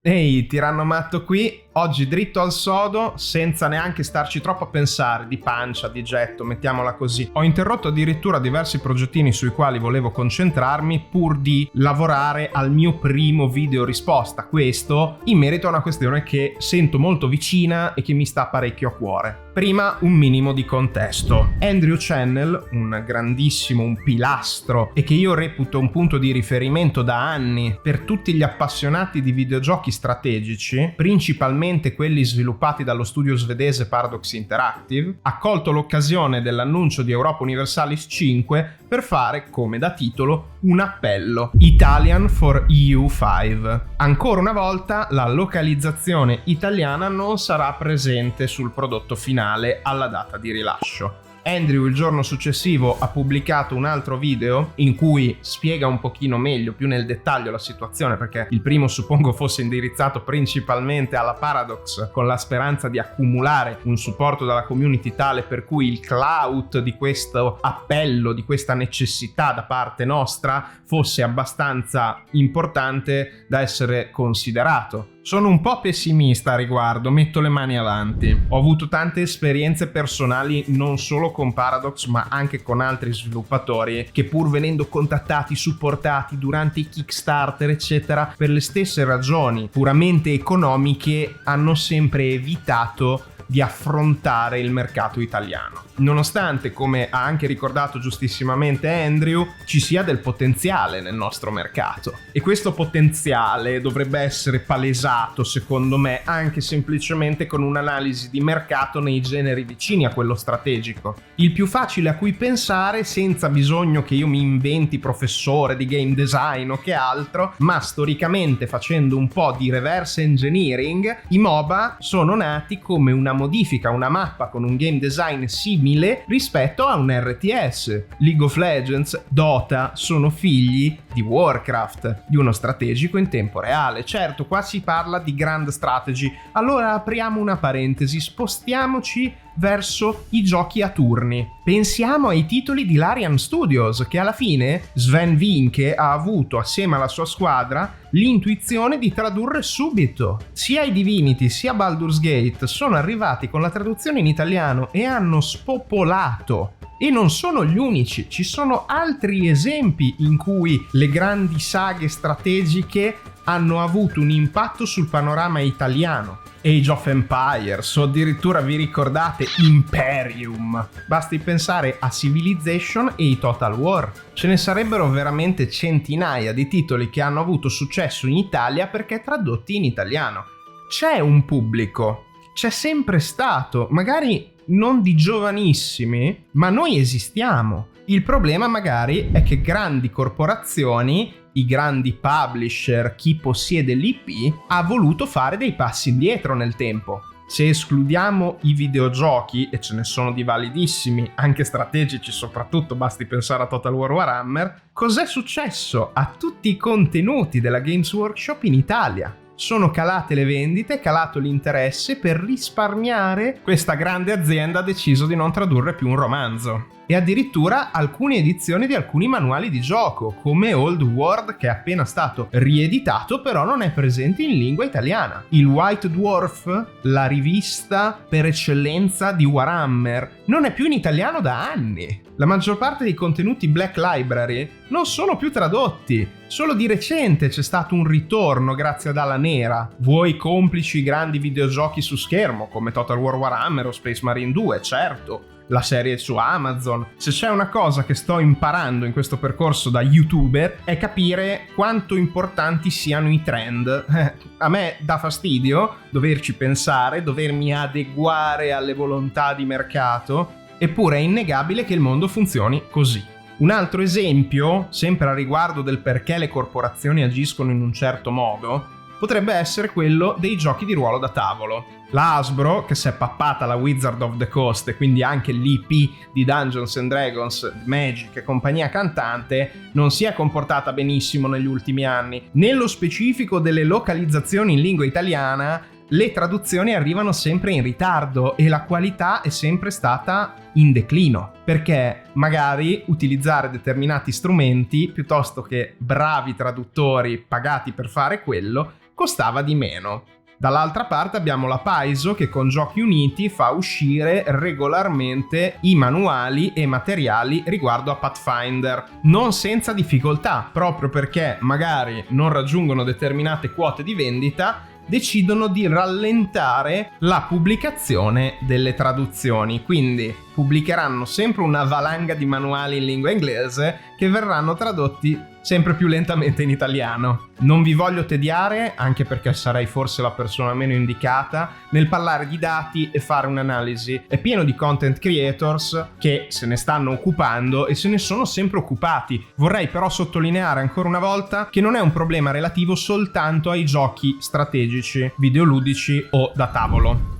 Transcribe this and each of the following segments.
Ehi, tiranno matto qui, oggi dritto al sodo, senza neanche starci troppo a pensare, di pancia, di getto, mettiamola così. Ho interrotto addirittura diversi progettini sui quali volevo concentrarmi pur di lavorare al mio primo video risposta, questo in merito a una questione che sento molto vicina e che mi sta parecchio a cuore. Prima un minimo di contesto. Andrew Channel, un grandissimo, un pilastro e che io reputo un punto di riferimento da anni per tutti gli appassionati di videogiochi strategici, principalmente quelli sviluppati dallo studio svedese Paradox Interactive, ha colto l'occasione dell'annuncio di Europa Universalis 5 per fare, come da titolo, un appello: Italian for EU5. Ancora una volta la localizzazione italiana non sarà presente sul prodotto finale alla data di rilascio. Andrew il giorno successivo ha pubblicato un altro video in cui spiega un pochino meglio, più nel dettaglio, la situazione, perché il primo suppongo fosse indirizzato principalmente alla Paradox con la speranza di accumulare un supporto dalla community tale per cui il clout di questo appello, di questa necessità da parte nostra fosse abbastanza importante da essere considerato. Sono un po' pessimista a riguardo, metto le mani avanti. Ho avuto tante esperienze personali non solo con Paradox ma anche con altri sviluppatori che, pur venendo contattati, supportati durante i Kickstarter eccetera, per le stesse ragioni puramente economiche hanno sempre evitato di affrontare il mercato italiano. Nonostante, come ha anche ricordato giustissimamente Andrew, ci sia del potenziale nel nostro mercato. E questo potenziale dovrebbe essere palesato, secondo me, anche semplicemente con un'analisi di mercato nei generi vicini a quello strategico. Il più facile a cui pensare, senza bisogno che io mi inventi professore di game design o che altro, ma storicamente facendo un po' di reverse engineering, i MOBA sono nati come una modifica, una mappa con un game design simile rispetto a un RTS. League of Legends, Dota sono figli di Warcraft, di uno strategico in tempo reale. Certo, qua si parla di grand strategy. Allora apriamo una parentesi, spostiamoci verso i giochi a turni. Pensiamo ai titoli di Larian Studios, che alla fine Sven Vincke ha avuto, assieme alla sua squadra, l'intuizione di tradurre subito. Sia i Divinity sia Baldur's Gate sono arrivati con la traduzione in italiano e hanno spopolato. E non sono gli unici, ci sono altri esempi in cui le grandi saghe strategiche hanno avuto un impatto sul panorama italiano. Age of Empires, o addirittura vi ricordate Imperium? Basti pensare a Civilization e i Total War. Ce ne sarebbero veramente centinaia di titoli che hanno avuto successo in Italia perché tradotti in italiano. C'è un pubblico, c'è sempre stato, magari non di giovanissimi, ma noi esistiamo. Il problema magari è che grandi corporazioni, i grandi publisher, chi possiede l'IP, ha voluto fare dei passi indietro nel tempo. Se escludiamo i videogiochi, e ce ne sono di validissimi, anche strategici soprattutto, basti pensare a Total War Warhammer, cos'è successo a tutti i contenuti della Games Workshop in Italia? Sono calate le vendite, calato l'interesse, per risparmiare questa grande azienda ha deciso di non tradurre più un romanzo. E addirittura alcune edizioni di alcuni manuali di gioco, come Old World, che è appena stato rieditato però non è presente in lingua italiana. Il White Dwarf, la rivista per eccellenza di Warhammer, non è più in italiano da anni. La maggior parte dei contenuti Black Library non sono più tradotti. Solo di recente c'è stato un ritorno grazie ad Ala Nera. Vuoi complici grandi videogiochi su schermo come Total War Warhammer o Space Marine 2, certo. La serie su Amazon. Se c'è una cosa che sto imparando in questo percorso da youtuber è capire quanto importanti siano i trend. A me dà fastidio doverci pensare, dovermi adeguare alle volontà di mercato, eppure è innegabile che il mondo funzioni così. Un altro esempio, sempre a riguardo del perché le corporazioni agiscono in un certo modo, potrebbe essere quello dei giochi di ruolo da tavolo. La Hasbro, che si è pappata la Wizard of the Coast e quindi anche l'IP di Dungeons and Dragons, Magic e compagnia cantante, non si è comportata benissimo negli ultimi anni. Nello specifico delle localizzazioni in lingua italiana, le traduzioni arrivano sempre in ritardo e la qualità è sempre stata in declino, perché magari utilizzare determinati strumenti, piuttosto che bravi traduttori pagati per fare quello, costava di meno. Dall'altra parte abbiamo la Paizo che con Giochi Uniti fa uscire regolarmente i manuali e materiali riguardo a Pathfinder, non senza difficoltà, proprio perché magari non raggiungono determinate quote di vendita, decidono di rallentare la pubblicazione delle traduzioni, quindi pubblicheranno sempre una valanga di manuali in lingua inglese che verranno tradotti sempre più lentamente in italiano. Non vi voglio tediare, anche perché sarei forse la persona meno indicata, nel parlare di dati e fare un'analisi. È pieno di content creators che se ne stanno occupando e se ne sono sempre occupati. Vorrei però sottolineare ancora una volta che non è un problema relativo soltanto ai giochi strategici, videoludici o da tavolo.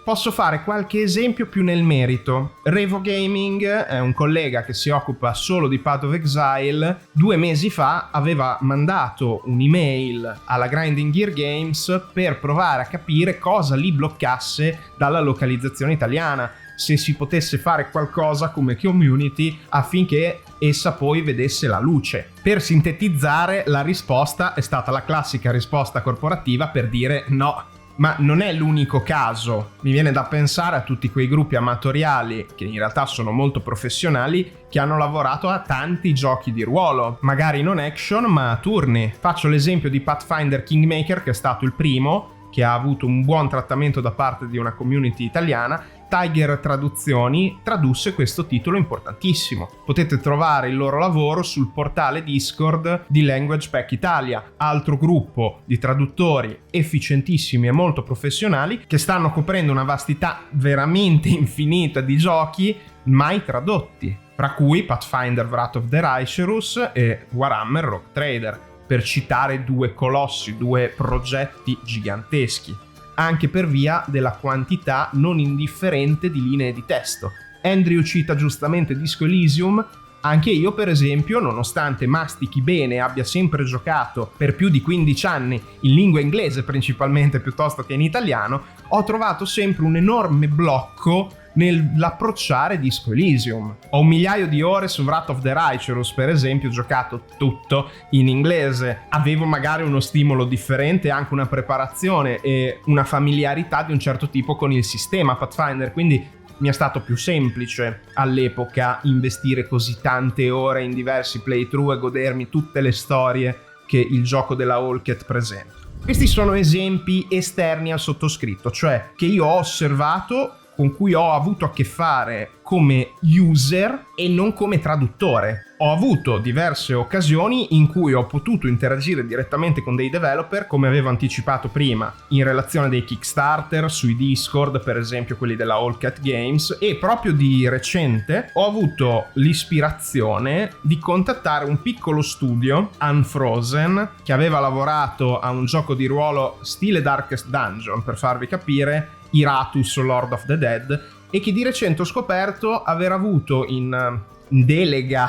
Posso fare qualche esempio più nel merito. Revo Gaming è un collega che si occupa solo di Path of Exile. 2 mesi fa aveva mandato un'email alla Grinding Gear Games per provare a capire cosa li bloccasse dalla localizzazione italiana, se si potesse fare qualcosa come community affinché essa poi vedesse la luce. Per sintetizzare, la risposta è stata la classica risposta corporativa per dire no. Ma non è l'unico caso. Mi viene da pensare a tutti quei gruppi amatoriali, che in realtà sono molto professionali, che hanno lavorato a tanti giochi di ruolo, magari non action ma a turni. Faccio l'esempio di Pathfinder Kingmaker, che è stato il primo, che ha avuto un buon trattamento da parte di una community italiana. Tiger Traduzioni tradusse questo titolo importantissimo. Potete trovare il loro lavoro sul portale Discord di Language Pack Italia, altro gruppo di traduttori efficientissimi e molto professionali che stanno coprendo una vastità veramente infinita di giochi mai tradotti, tra cui Pathfinder Wrath of the Ricerus e Warhammer Rogue Trader, per citare 2 colossi, 2 progetti giganteschi, anche per via della quantità non indifferente di linee di testo. Andrew cita giustamente Disco Elysium. Anche io, per esempio, nonostante mastichi bene e abbia sempre giocato per più di 15 anni in lingua inglese principalmente piuttosto che in italiano, ho trovato sempre un enorme blocco nell'approcciare Disco Elysium. Ho 1 migliaio di ore su Wrath of the Ricerus, per esempio, giocato tutto in inglese. Avevo magari uno stimolo differente, anche una preparazione e una familiarità di un certo tipo con il sistema Pathfinder, quindi mi è stato più semplice all'epoca investire così tante ore in diversi playthrough e godermi tutte le storie che il gioco della Halkett presenta. Questi sono esempi esterni al sottoscritto, cioè che io ho osservato, con cui ho avuto a che fare come user e non come traduttore. Ho avuto diverse occasioni in cui ho potuto interagire direttamente con dei developer, come avevo anticipato prima, in relazione dei Kickstarter, sui Discord, per esempio quelli della Halkett Games, e proprio di recente ho avuto l'ispirazione di contattare un piccolo studio, Unfrozen, che aveva lavorato a un gioco di ruolo stile Darkest Dungeon, per farvi capire, Iratus Lord of the Dead, e che di recente ho scoperto aver avuto in delega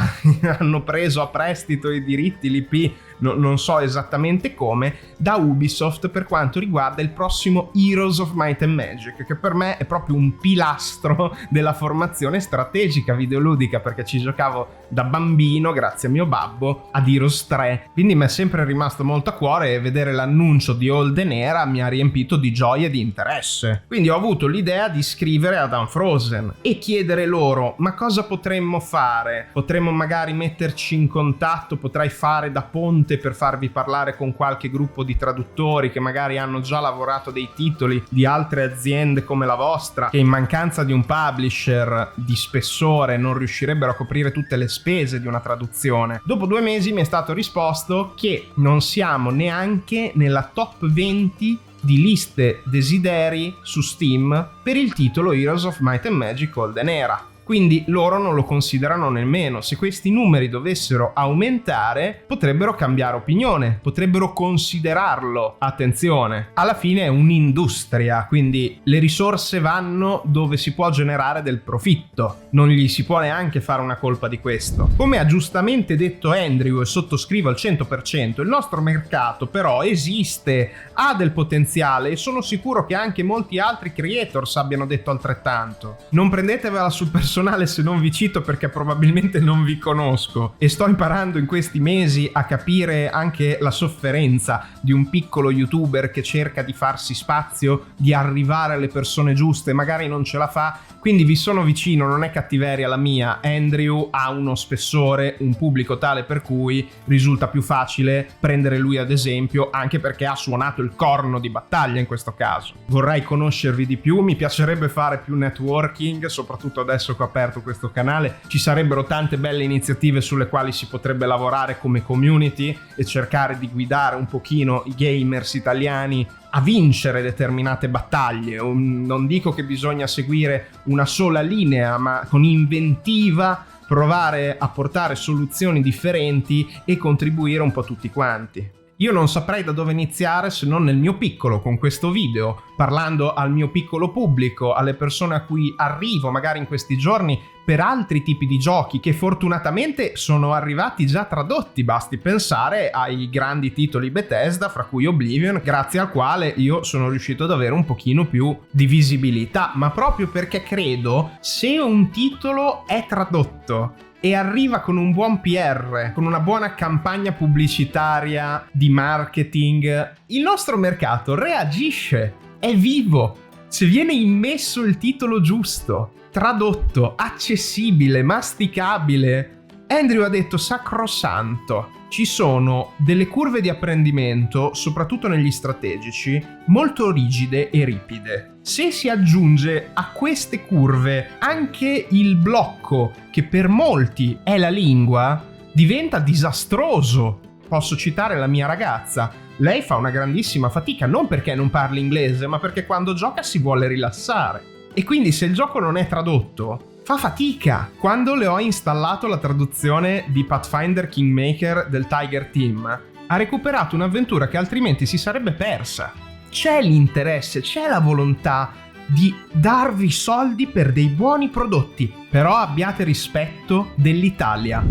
hanno preso a prestito i diritti, l'IP, non so esattamente come, da Ubisoft per quanto riguarda il prossimo Heroes of Might and Magic, che per me è proprio un pilastro della formazione strategica videoludica, perché ci giocavo da bambino grazie a mio babbo ad Heroes 3, quindi mi è sempre rimasto molto a cuore e vedere l'annuncio di Holden Era mi ha riempito di gioia e di interesse. Quindi ho avuto l'idea di scrivere ad Unfrozen e chiedere loro: ma cosa potremmo fare? Potremmo magari metterci in contatto, potrai fare da ponte per farvi parlare con qualche gruppo di traduttori che magari hanno già lavorato dei titoli di altre aziende come la vostra, che in mancanza di un publisher di spessore non riuscirebbero a coprire tutte le spese di una traduzione. Dopo 2 mesi mi è stato risposto che non siamo neanche nella top 20 di liste desideri su Steam per il titolo Heroes of Might and Magic Holden Era. Quindi loro non lo considerano nemmeno. Se questi numeri dovessero aumentare, potrebbero cambiare opinione, potrebbero considerarlo. Attenzione, alla fine è un'industria, quindi le risorse vanno dove si può generare del profitto. Non gli si può neanche fare una colpa di questo. Come ha giustamente detto Andrew, e sottoscrivo al 100%, il nostro mercato però esiste, ha del potenziale, e sono sicuro che anche molti altri creators abbiano detto altrettanto. Non prendetevela sul personale, personale se non vi cito perché probabilmente non vi conosco e sto imparando in questi mesi a capire anche la sofferenza di un piccolo youtuber che cerca di farsi spazio, di arrivare alle persone giuste, magari non ce la fa, quindi vi sono vicino, non è cattiveria la mia. Andrew ha uno spessore, un pubblico tale per cui risulta più facile prendere lui ad esempio, anche perché ha suonato il corno di battaglia in questo caso. Vorrei conoscervi di più, mi piacerebbe fare più networking, soprattutto adesso che ho aperto questo canale. Ci sarebbero tante belle iniziative sulle quali si potrebbe lavorare come community e cercare di guidare un pochino i gamers italiani a vincere determinate battaglie. Non dico che bisogna seguire una sola linea, ma con inventiva provare a portare soluzioni differenti e contribuire un po' tutti quanti. Io non saprei da dove iniziare se non nel mio piccolo, con questo video, parlando al mio piccolo pubblico, alle persone a cui arrivo magari in questi giorni per altri tipi di giochi che fortunatamente sono arrivati già tradotti. Basti pensare ai grandi titoli Bethesda, fra cui Oblivion, grazie al quale io sono riuscito ad avere un pochino più di visibilità, ma proprio perché credo se un titolo è tradotto e arriva con un buon PR, con una buona campagna pubblicitaria di marketing, il nostro mercato reagisce, è vivo. Se viene immesso il titolo giusto, tradotto, accessibile, masticabile. Andrew ha detto sacrosanto. Ci sono delle curve di apprendimento, soprattutto negli strategici, molto rigide e ripide. Se si aggiunge a queste curve anche il blocco, che per molti è la lingua, diventa disastroso. Posso citare la mia ragazza. Lei fa una grandissima fatica, non perché non parli inglese, ma perché quando gioca si vuole rilassare. E quindi se il gioco non è tradotto, fa fatica. Quando le ho installato la traduzione di Pathfinder Kingmaker del Tiger Team, ha recuperato un'avventura che altrimenti si sarebbe persa. C'è l'interesse, c'è la volontà di darvi soldi per dei buoni prodotti, però abbiate rispetto dell'Italia.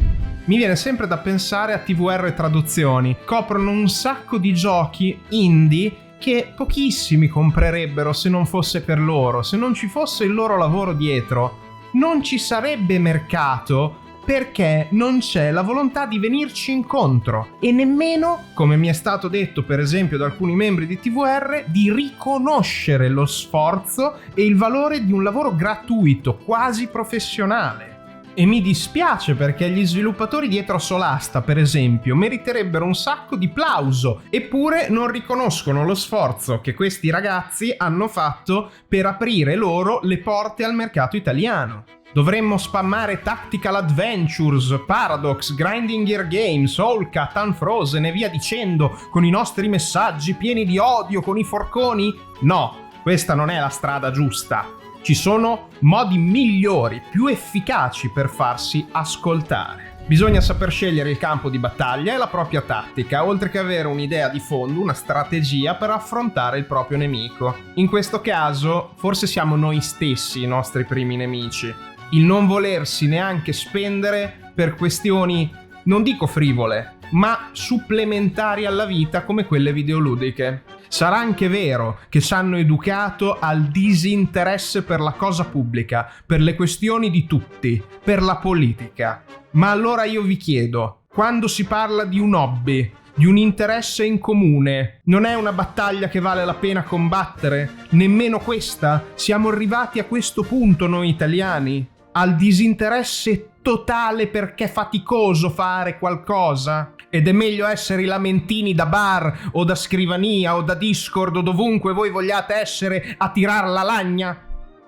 Mi viene sempre da pensare a TVR Traduzioni, coprono un sacco di giochi indie che pochissimi comprerebbero se non fosse per loro, se non ci fosse il loro lavoro dietro. Non ci sarebbe mercato perché non c'è la volontà di venirci incontro e nemmeno, come mi è stato detto per esempio da alcuni membri di TVR, di riconoscere lo sforzo e il valore di un lavoro gratuito, quasi professionale. E mi dispiace perché gli sviluppatori dietro Solasta, per esempio, meriterebbero un sacco di plauso, eppure non riconoscono lo sforzo che questi ragazzi hanno fatto per aprire loro le porte al mercato italiano. Dovremmo spammare Tactical Adventures, Paradox, Grinding Gear Games, Olcat, Unfrozen e via dicendo, con i nostri messaggi pieni di odio, con i forconi? No, questa non è la strada giusta. Ci sono modi migliori, più efficaci per farsi ascoltare. Bisogna saper scegliere il campo di battaglia e la propria tattica, oltre che avere un'idea di fondo, una strategia per affrontare il proprio nemico. In questo caso, forse siamo noi stessi i nostri primi nemici. Il non volersi neanche spendere per questioni, non dico frivole, ma supplementari alla vita come quelle videoludiche. Sarà anche vero che ci hanno educato al disinteresse per la cosa pubblica, per le questioni di tutti, per la politica. Ma allora io vi chiedo, quando si parla di un hobby, di un interesse in comune, non è una battaglia che vale la pena combattere? Nemmeno questa? Siamo arrivati a questo punto noi italiani? Al disinteresse totale perché è faticoso fare qualcosa? Ed è meglio essere i lamentini da bar o da scrivania o da Discord o dovunque voi vogliate essere a tirar la lagna?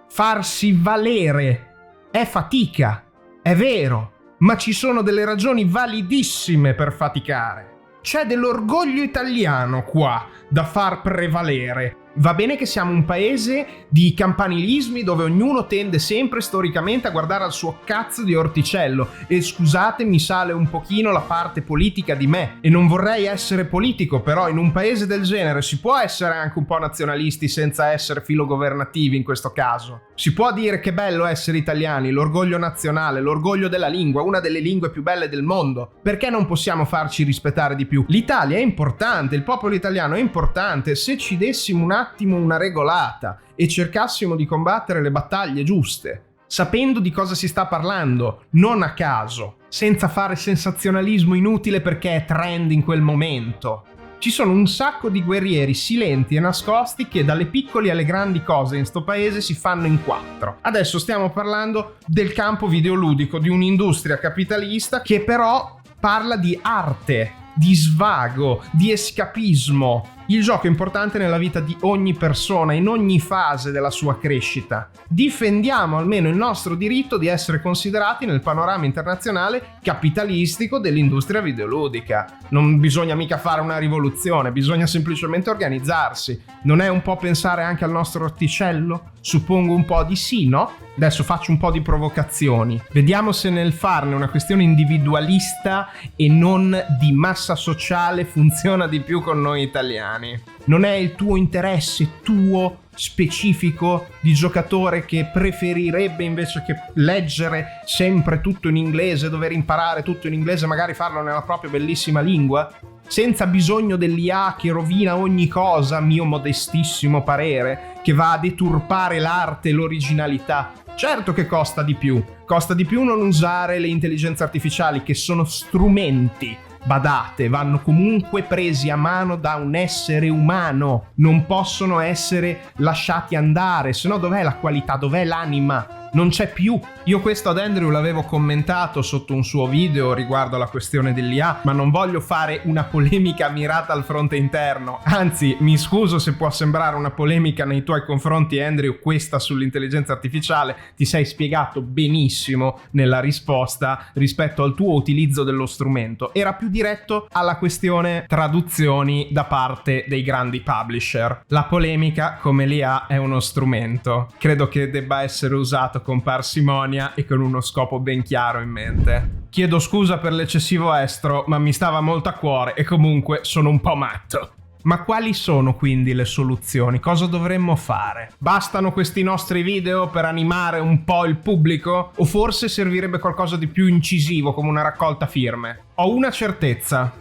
Farsi valere è fatica, è vero, ma ci sono delle ragioni validissime per faticare. C'è dell'orgoglio italiano qua da far prevalere. Va bene che siamo un paese di campanilismi dove ognuno tende sempre storicamente a guardare al suo cazzo di orticello e scusate, mi sale un pochino la parte politica di me e non vorrei essere politico, però in un paese del genere si può essere anche un po' nazionalisti senza essere filogovernativi in questo caso. Si può dire che bello essere italiani, l'orgoglio nazionale, l'orgoglio della lingua, una delle lingue più belle del mondo. Perché non possiamo farci rispettare di più? L'Italia è importante, il popolo italiano è importante, se ci dessimo un attimo una regolata e cercassimo di combattere le battaglie giuste. sapendo di cosa si sta parlando, non a caso, senza fare sensazionalismo inutile perché è trend in quel momento. Ci sono un sacco di guerrieri silenti e nascosti che dalle piccole alle grandi cose in sto paese si fanno in 4. Adesso stiamo parlando del campo videoludico, di un'industria capitalista che però parla di arte, di svago, di escapismo. Il gioco è importante nella vita di ogni persona, in ogni fase della sua crescita. Difendiamo almeno il nostro diritto di essere considerati nel panorama internazionale capitalistico dell'industria videoludica. Non bisogna mica fare una rivoluzione, bisogna semplicemente organizzarsi. Non è un po' pensare anche al nostro orticello? Suppongo un po' di sì, no? Adesso faccio un po' di provocazioni. Vediamo se nel farne una questione individualista e non di massa sociale funziona di più con noi italiani. Non è il tuo interesse tuo specifico di giocatore che preferirebbe invece che leggere sempre tutto in inglese, dover imparare tutto in inglese, magari farlo nella propria bellissima lingua, senza bisogno dell'IA che rovina ogni cosa, mio modestissimo parere, che va a deturpare l'arte e l'originalità. Certo che costa di più non usare le intelligenze artificiali, che sono strumenti. Badate, vanno comunque presi a mano da un essere umano, non possono essere lasciati andare, se no dov'è la qualità, dov'è l'anima? Non c'è più. Io questo ad Andrew l'avevo commentato sotto un suo video riguardo alla questione dell'IA, ma non voglio fare una polemica mirata al fronte interno. Anzi, mi scuso se può sembrare una polemica nei tuoi confronti, Andrew, questa sull'intelligenza artificiale. Ti sei spiegato benissimo nella risposta rispetto al tuo utilizzo dello strumento. Era più diretto alla questione traduzioni da parte dei grandi publisher. La polemica, come l'IA, è uno strumento. Credo che debba essere usato con parsimonia e con uno scopo ben chiaro in mente. Chiedo scusa per l'eccessivo estro, ma mi stava molto a cuore e comunque sono un po' matto. Ma quali sono quindi le soluzioni? Cosa dovremmo fare? Bastano questi nostri video per animare un po' il pubblico? O forse servirebbe qualcosa di più incisivo, come una raccolta firme? Ho una certezza.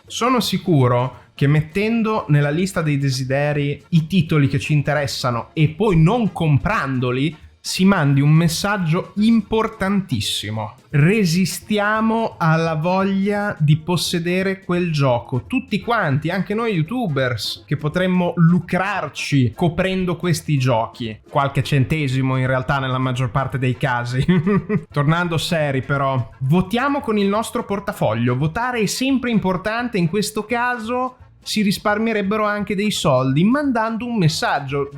Sono sicuro che mettendo nella lista dei desideri i titoli che ci interessano e poi non comprandoli, si mandi un messaggio importantissimo. Resistiamo alla voglia di possedere quel gioco. Tutti quanti, anche noi youtubers, che potremmo lucrarci coprendo questi giochi. Qualche centesimo in realtà nella maggior parte dei casi. Tornando seri però, votiamo con il nostro portafoglio. Votare è sempre importante, in questo caso si risparmierebbero anche dei soldi mandando un messaggio.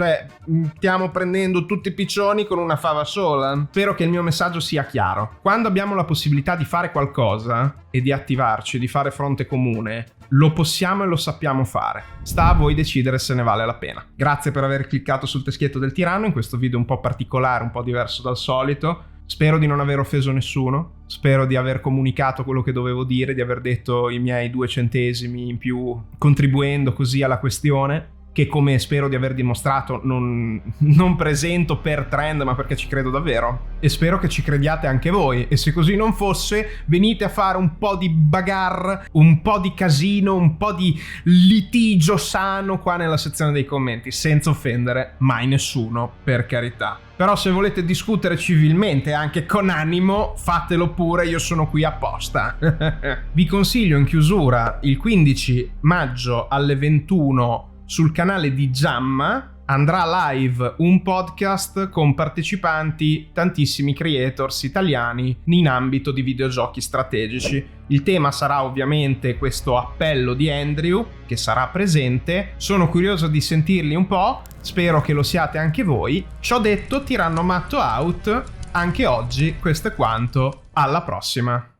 Stiamo prendendo tutti i piccioni con una fava sola. Spero che il mio messaggio sia chiaro. Quando abbiamo la possibilità di fare qualcosa e di attivarci, di fare fronte comune, lo possiamo e lo sappiamo fare. Sta a voi decidere se ne vale la pena. Grazie per aver cliccato sul teschietto del tiranno in questo video un po' particolare, un po' diverso dal solito. Spero di non aver offeso nessuno, spero di aver comunicato quello che dovevo dire, di aver detto i miei 2 centesimi in più, contribuendo così alla questione, che come spero di aver dimostrato non presento per trend, ma perché ci credo davvero. E spero che ci crediate anche voi, e se così non fosse, venite a fare un po' di bagarre, un po' di casino, un po' di litigio sano qua nella sezione dei commenti, senza offendere mai nessuno, per carità. Però se volete discutere civilmente, anche con animo, fatelo pure, io sono qui apposta. Vi consiglio in chiusura il 15 maggio alle 21 sul canale di Jamma andrà live un podcast con partecipanti tantissimi creators italiani in ambito di videogiochi strategici. Il tema sarà ovviamente questo appello di Andrew, che sarà presente. Sono curioso di sentirli un po', spero che lo siate anche voi. Ciò detto, Tiranno Matto out, anche oggi questo è quanto, alla prossima.